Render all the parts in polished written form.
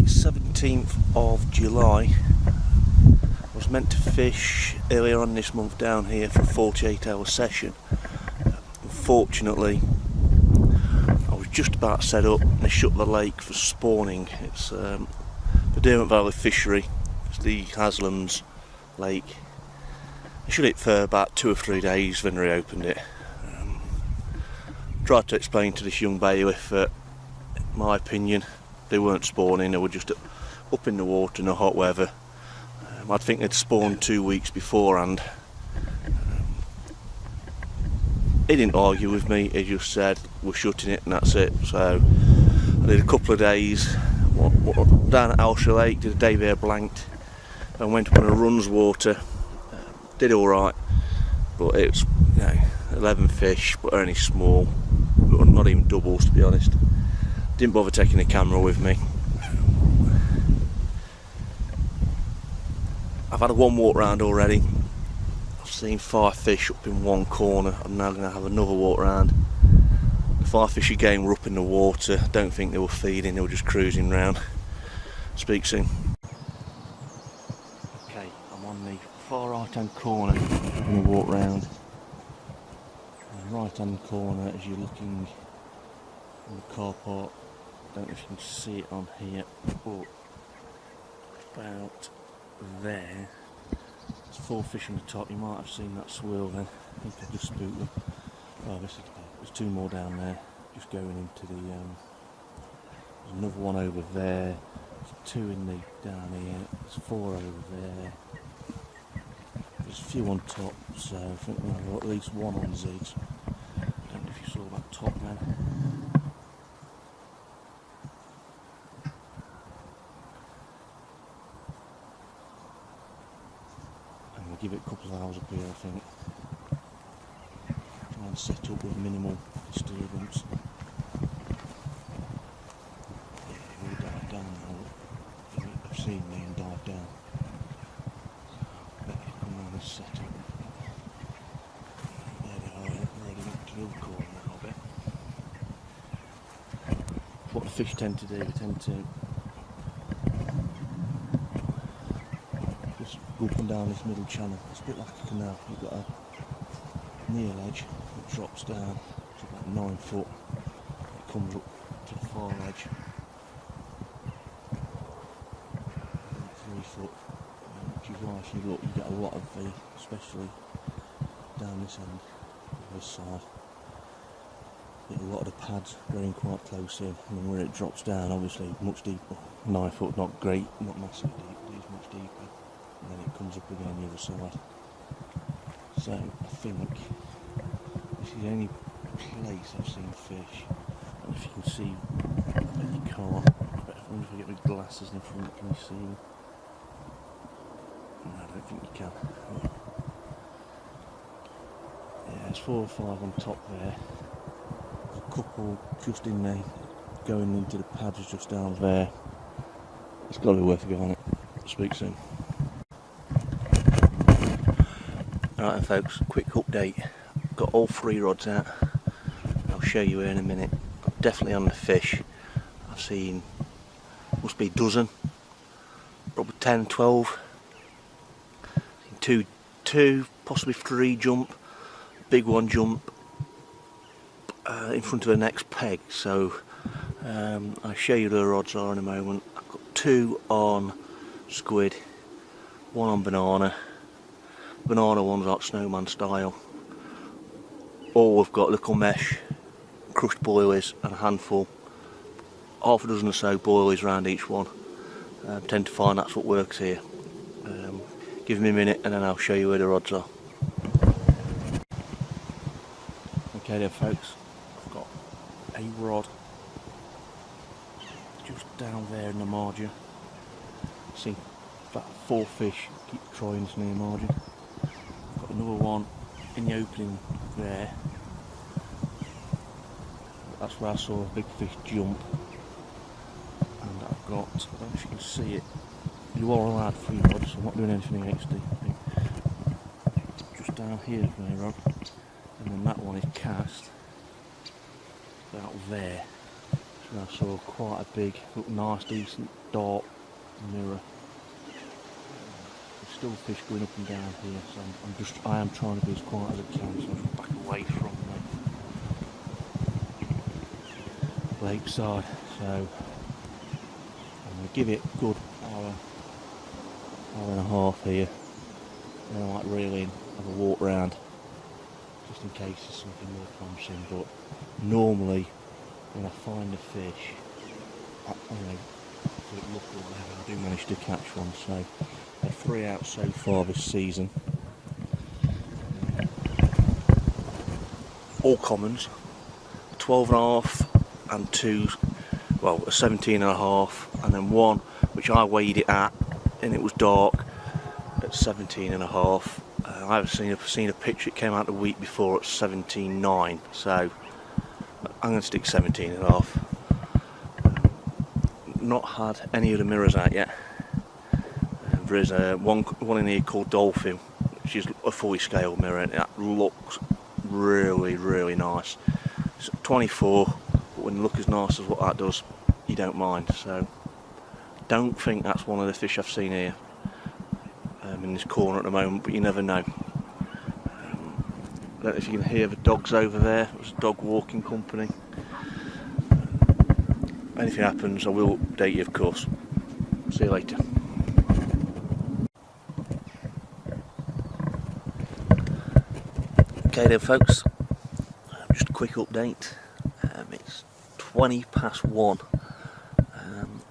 17th of July. I was meant to fish earlier on this month down here for a 48-hour session. Unfortunately, I was just about set up and they shut the lake for spawning. It's the Derwent Valley Fishery, it's the Haslam's lake. They shut it for about 2 or 3 days, then reopened it. Tried to explain to this young bailiff that, in my opinion, they weren't spawning, they were just up in the water in the hot weather. I think they'd spawned 2 weeks beforehand. He didn't argue with me, he just said we're shutting it and that's it. So I did a couple of days down at Alshire Lake, did a day there blanked, and went up on a runs water. Did alright, but it's 11 fish, but only small, not even doubles to be honest. Didn't bother taking the camera with me. I've had a one walk round already. I've seen 5 fish up in one corner. I'm now going to have another walk round. The 5 fish again were up in the water. I don't think they were feeding, they were just cruising round. Speak soon. Okay, I'm on the far right hand corner. I'm going to walk round. The right hand corner as you're looking in the car park. Don't know if you can see it on here, but about there. There's 4 fish on the top. You might have seen that swirl then. I think I just spooked them. Oh, there's 2 more down there. Just going into the. There's another one over there. There's 2 in the down here. There's 4 over there. There's a few on top, so I think we've got at least 1 on zigs. I don't know if you saw that top then. And we'll give it a couple of hours up here, I think. Try and set up with minimal disturbance. Yeah, it will dive down now. They've seen me and dive down. Set up. There they are, ready to the corner now a bit. What the fish tend to do, they tend to just go up and down this middle channel. It's a bit like a canal. You've got a near ledge that drops down to about 9 foot. It comes up to the far edge. 3 foot. Which is why if you look, you get a lot of the, especially down this end, this side, you get a lot of the pads going quite close in, and then where it drops down, obviously much deeper, 9 foot, not great, not massively deep, but it's much deeper, and then it comes up again the other side. So I think this is the only place I've seen fish, and if you can see, I bet you can't, I wonder if I get my glasses in front, can you see them? No, I don't think you can. Yeah, there's 4 or 5 on top there. There's a couple just in there, going into the pads just down there. It's got to be worth a go on it. Speak soon. Alright folks, quick update. Got all 3 rods out. I'll show you here in a minute. Definitely on the fish. I've seen, must be a dozen, probably 10, 12. 2, possibly 3 jump, big one jump in front of the next peg, so I'll show you the rods are in a moment. I've got 2 on squid, 1 on banana one's like snowman style. All we've got little mesh, crushed boilies and a handful, half a dozen or so boilies around each one. Tend to find that's what works here. Give me a minute and then I'll show you where the rods are. Okay there folks, I've got a rod just down there in the margin. See about 4 fish keep trying this near margin. I've got another one in the opening there. That's where I saw a big fish jump. And I've got, I don't know if you can see it, you are allowed 3 rods, so I'm not doing anything against it. Just down here is my rod, and then that one is cast about there. It's And I saw quite a big, look nice, decent dark mirror. There's still fish going up and down here, so I am trying to be as quiet as I can, so I'm just back away from the lakeside. So I'm going to give it a good hour and a half here. Then I might reel in, have a walk round, just in case there's something more promising. But normally, when I find a fish, if it look or whatever, I do manage to catch one. So I've had 3 out so far this season. All commons, 12.5 and 2, well, a 17.5, and then one which I weighed it at, and it was dark at 17.5. I've seen a picture. It came out the week before at 17.9. So I'm going to stick 17.5. Not had any of the mirrors out yet. There is one in here called Dolphin, which is a fully scaled mirror, and that looks really nice. It's 24, but when you look as nice as what that does, you don't mind. So don't think that's one of the fish I've seen here in this corner at the moment, but you never know. I don't know if you can hear the dogs over there. It's a dog walking company. Anything happens, I will update you, of course. See you later. Okay then folks, just a quick update. It's 1:20.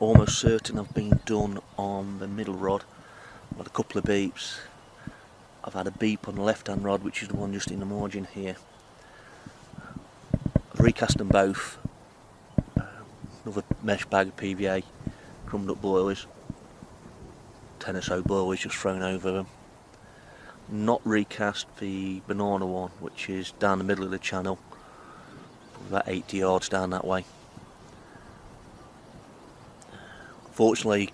Almost certain I've been done on the middle rod. I've had a couple of beeps. I've had a beep on the left hand rod, which is the one just in the margin here. I've recast them both. Another mesh bag of PVA, crumbed up boilies, 10 or so boilies just thrown over them. Not recast the banana one, which is down the middle of the channel, about 80 yards down that way. Fortunately,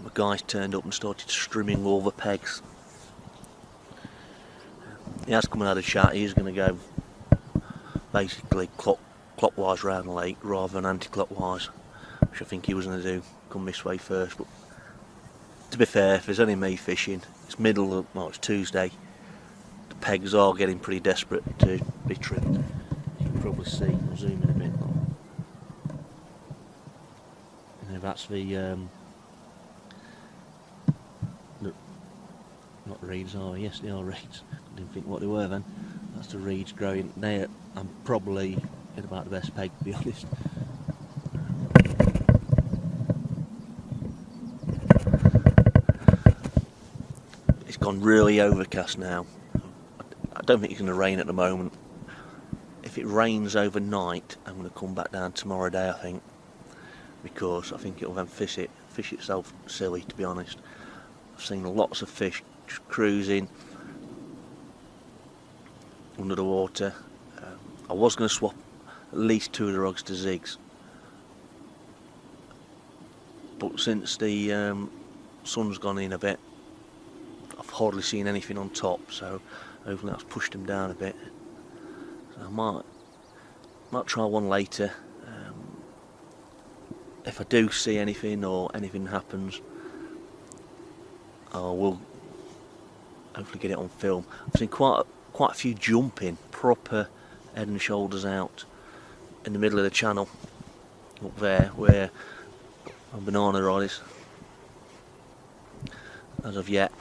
my guys turned up and started strimming all the pegs. He has come and had a chat. He's going to go basically clockwise round the lake rather than anti-clockwise, which I think he was going to do, come this way first. But to be fair, if there's only me fishing, it's it's Tuesday, the pegs are getting pretty desperate to be trimmed. You can probably see, I'll zoom in a bit. That's the not reeds, are they? Yes, they are reeds. I didn't think what they were then. That's the reeds growing. I'm probably in about the best peg, to be honest. It's gone really overcast now. I don't think it's going to rain at the moment. If it rains overnight, I'm going to come back down tomorrow day, I think, because I think it'll then fish itself silly, to be honest. I've seen lots of fish just cruising under the water. I was going to swap at least 2 of the rods to zigs, but since the sun's gone in a bit, I've hardly seen anything on top, so hopefully that's pushed them down a bit. So I might try one later. If I do see anything or anything happens, I will hopefully get it on film. I've seen quite a few jumping, proper head and shoulders out in the middle of the channel up there where my banana rod is. As of yet,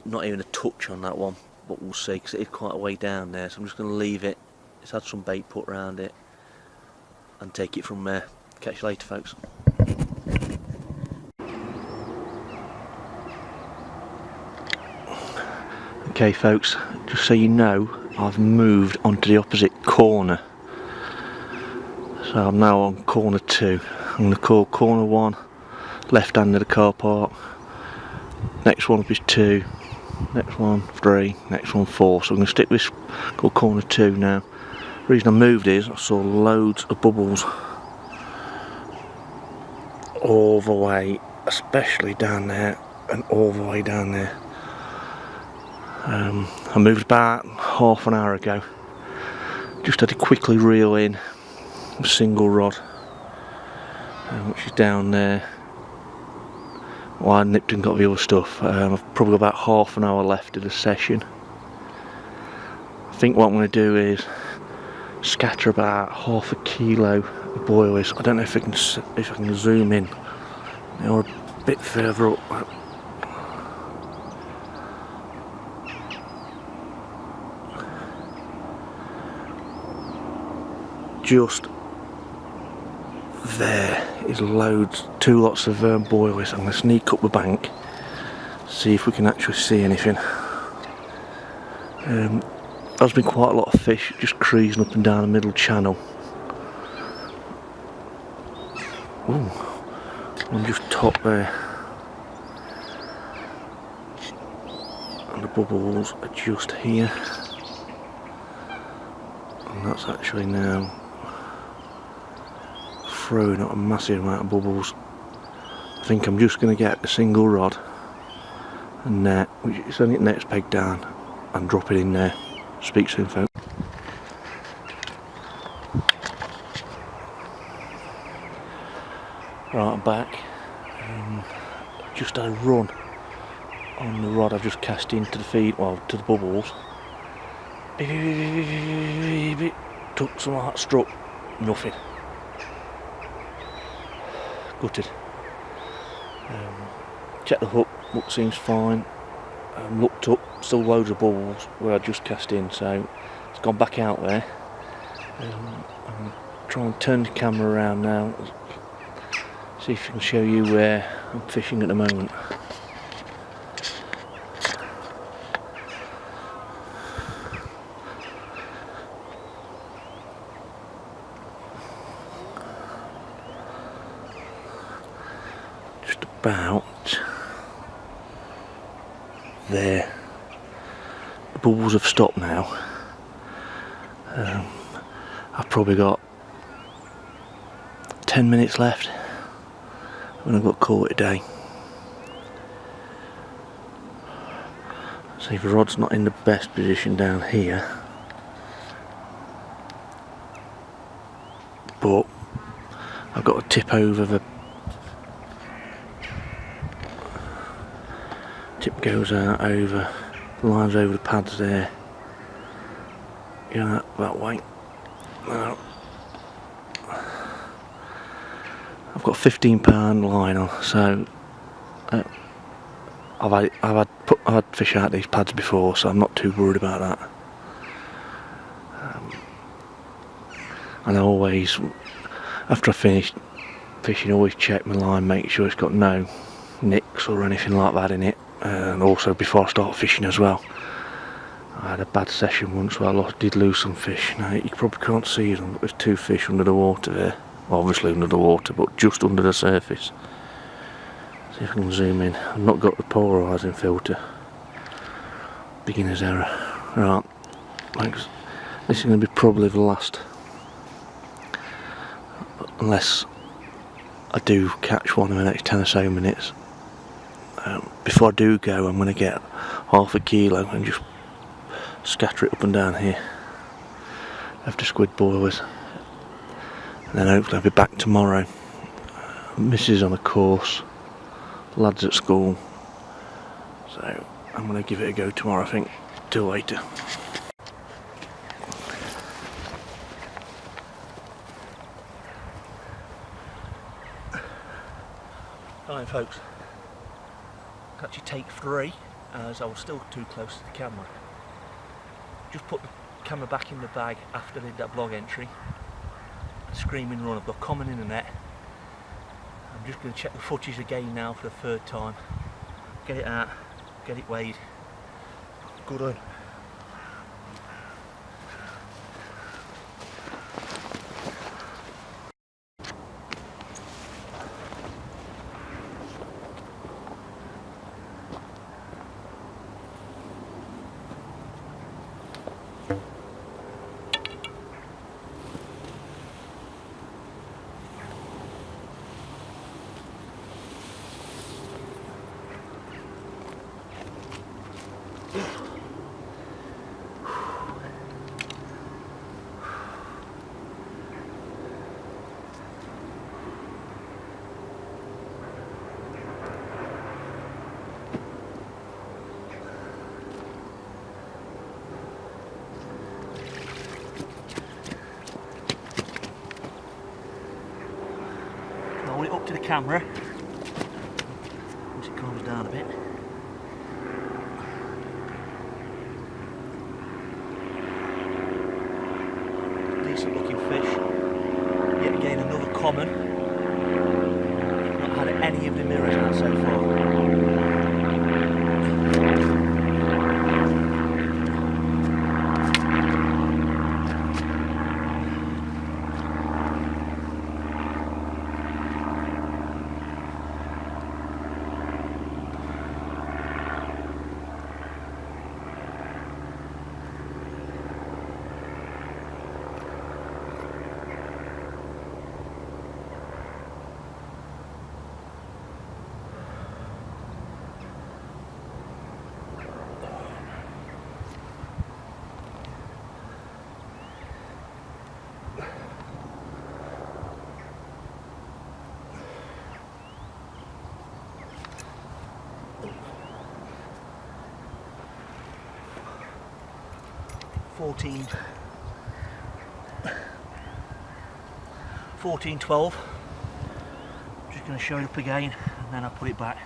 not even a touch on that one, but we'll see, because it is quite a way down there, so I'm just going to leave it. It's had some bait put around it and take it from there. Catch you later, folks. Okay folks, just so you know, I've moved onto the opposite corner. So I'm now on corner 2. I'm going to call corner 1 left hand of the car park. Next one up is 2. Next one 3. Next one 4. So I'm going to stick this called corner 2 now. The reason I moved is I saw loads of bubbles all the way, especially down there and all the way down there. I moved about half an hour ago. Just had to quickly reel in a single rod. which is down there. Well, I nipped and got the other stuff. I've probably got about half an hour left of the session. I think what I'm going to do is scatter about half a kilo of boilies. I don't know if I can zoom in. They're a bit further up. Just there is loads, 2 lots of boilies. I'm going to sneak up the bank, see if we can actually see anything. There's been quite a lot of fish just cruising up and down the middle channel. Ooh, I'm just top there. And the bubbles are just here. And that's actually now throwing out a massive amount of bubbles. I think I'm just going to get a single rod and net, which is only the next peg down, and drop it in there. Speak soon, folks. Right, I'm back. Just had a run on the rod I've just cast into the feed, well, to the bubbles. Took some of that, struck, nothing. Gutted. Checked the hook seems fine. Looked up, still loads of bubbles where I just cast in, so it's gone back out there. I'm trying to turn the camera around now, see if I can show you where I'm fishing at the moment. Just about there. The bubbles have stopped now. I've probably got 10 minutes left when I've got caught today. See, the rod's not in the best position down here, but I've got to tip over the tip, goes out over, lines over the pads there. Yeah, that way. Now, I've got a £15 line on, so I've had fish out these pads before, so I'm not too worried about that. And I always, after I finish fishing, always check my line, make sure it's got no nicks or anything like that in it. And also before I start fishing as well. I had a bad session once where I did lose some fish. Now you probably can't see them, but there's 2 fish under the water there. Obviously under the water, but just under the surface. See if I can zoom in. I've not got the polarising filter. Beginner's error. Right, thanks. This is going to be probably the last, unless I do catch one in the next 10 or so minutes. Before I do go, I'm going to get half a kilo and just scatter it up and down here after squid boilers, and then hopefully I'll be back tomorrow. Missus on a course, lads at school, so I'm going to give it a go tomorrow, I think, till later. Hi folks, actually take 3 as I was still too close to the camera. Just put the camera back in the bag after I did that vlog entry. Screaming run, I've got common in the net. I'm just going to check the footage again now for the 3rd time. Get it out, get it weighed. Good on. it up to the camera once it calms down a bit. Decent looking fish. Yet again another common. Not had any of the mirrors out so far. Fourteen 12. Just going to show it up again and then I'll put it back.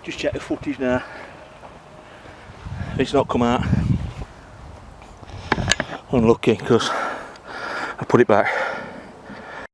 Just check the footage now. It's not come out. Unlucky because I put it back.